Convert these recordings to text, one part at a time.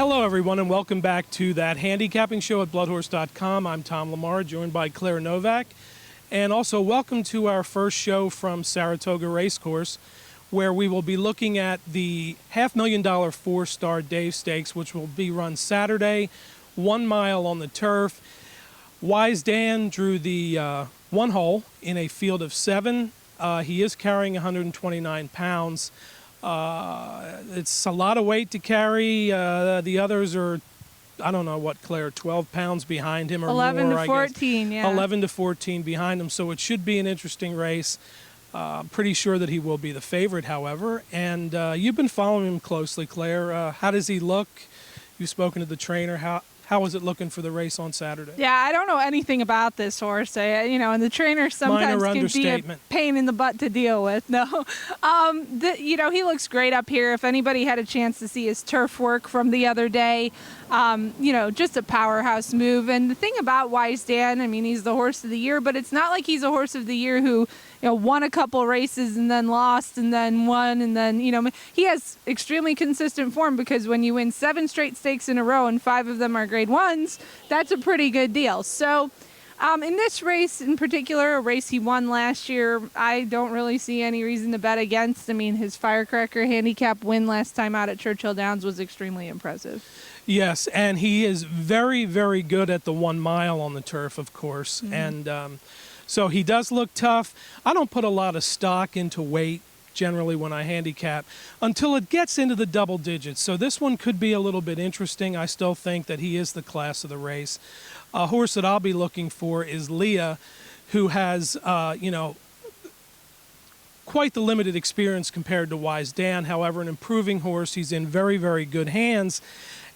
Hello, everyone, and welcome back to that handicapping show at bloodhorse.com. I'm Tom LaMarra, joined by Claire Novak. And also, welcome to our first show from Saratoga Racecourse, where we will be looking at the $500,000 Fourstardave Stakes, which will be run Saturday, 1 mile on the turf. Wise Dan drew the one hole in a field of 7. He is carrying 129 pounds. It's a lot of weight to carry. The others are, I don't know what, Claire, 12 pounds behind him or 11 more, to 14, yeah. 11 to 14 behind him, so it should be an interesting race. Pretty sure that he will be the favorite, however. And you've been following him closely, Claire. How does he look? You've spoken to the trainer. How is it looking for the race on Saturday? Yeah, I don't know anything about this horse. And the trainer sometimes can be a pain in the butt to deal with. No, he looks great up here. If anybody had a chance to see his turf work from the other day, just a powerhouse move. And the thing about Wise Dan, he's the horse of the year, but it's not like he's a horse of the year who won a couple races and then lost and then won and then, he has extremely consistent form, because when you win 7 straight stakes in a row and 5 of them are grade 1s, that's a pretty good deal. So in this race in particular, a race he won last year, I don't really see any reason to bet against. His Firecracker Handicap win last time out at Churchill Downs was extremely impressive. Yes, and he is very, very good at the 1 mile on the turf, of course. Mm-hmm. And so he does look tough. I don't put a lot of stock into weight generally when I handicap until it gets into the double digits. So this one could be a little bit interesting. I still think that he is the class of the race. A horse that I'll be looking for is Leah, who has, quite the limited experience compared to Wise Dan. However, an improving horse. He's in very, very good hands.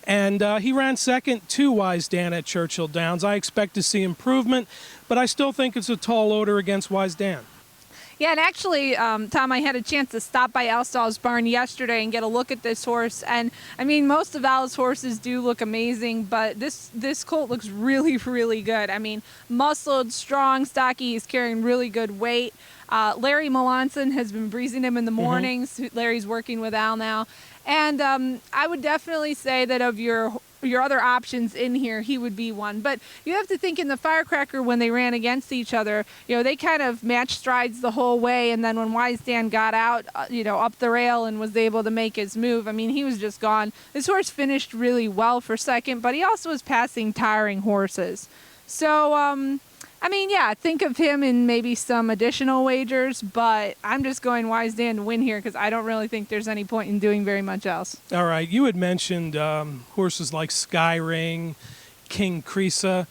And he ran second to Wise Dan at Churchill Downs. I expect to see improvement, but I still think it's a tall order against Wise Dan. Yeah, and actually, Tom, I had a chance to stop by Alstall's barn yesterday and get a look at this horse. And, most of Al's horses do look amazing, but this colt looks really, really good. Muscled, strong, stocky. He's carrying really good weight. Larry Melanson has been breezing him in the mornings. Mm-hmm. Larry's working with Al now. And I would definitely say that of your other options in here, he would be one. But you have to think, in the Firecracker, when they ran against each other, they kind of matched strides the whole way. And then when Wise Dan got out, up the rail and was able to make his move, he was just gone. This horse finished really well for second, but he also was passing tiring horses. So, think of him in maybe some additional wagers, but I'm just going Wise Dan to win here because I don't really think there's any point in doing very much else. All right. You had mentioned horses like Skyring, King Creasa,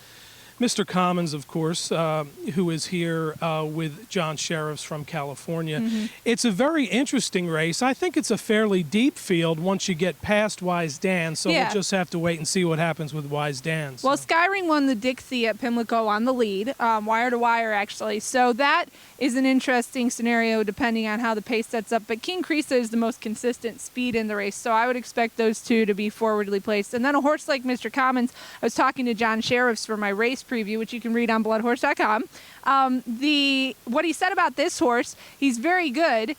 Mr. Commons, of course, who is here with John Sheriffs from California. Mm-hmm. It's a very interesting race. I think it's a fairly deep field once you get past Wise Dan, so We'll just have to wait and see what happens with Wise Dan. So. Well, Skyring won the Dixie at Pimlico on the lead, wire to wire, actually. So that is an interesting scenario depending on how the pace sets up. But King Creasa is the most consistent speed in the race, so I would expect those two to be forwardly placed. And then a horse like Mr. Commons, I was talking to John Sheriffs for my race preview, which you can read on bloodhorse.com. What he said about this horse, he's very good,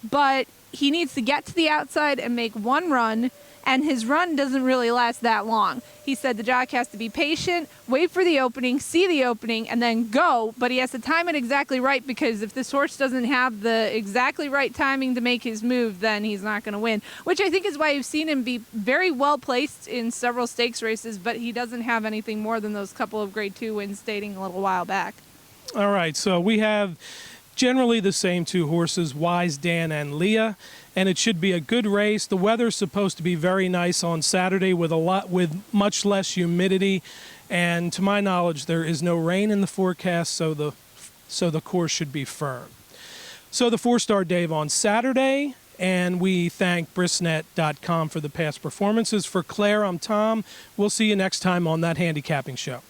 but he needs to get to the outside and make one run, and his run doesn't really last that long. He said the jock has to be patient, wait for the opening, see the opening, and then go, but he has to time it exactly right, because if this horse doesn't have the exactly right timing to make his move, then he's not going to win, which I think is why you've seen him be very well placed in several stakes races, but he doesn't have anything more than those couple of grade 2 wins dating a little while back. All right, so we have generally the same two horses, Wise Dan and Leah, and it should be a good race. The weather's supposed to be very nice on Saturday with much less humidity, and to my knowledge, there is no rain in the forecast, so the course should be firm. So the Fourstardave on Saturday, and we thank Brisnet.com for the past performances. For Claire, I'm Tom. We'll see you next time on That Handicapping Show.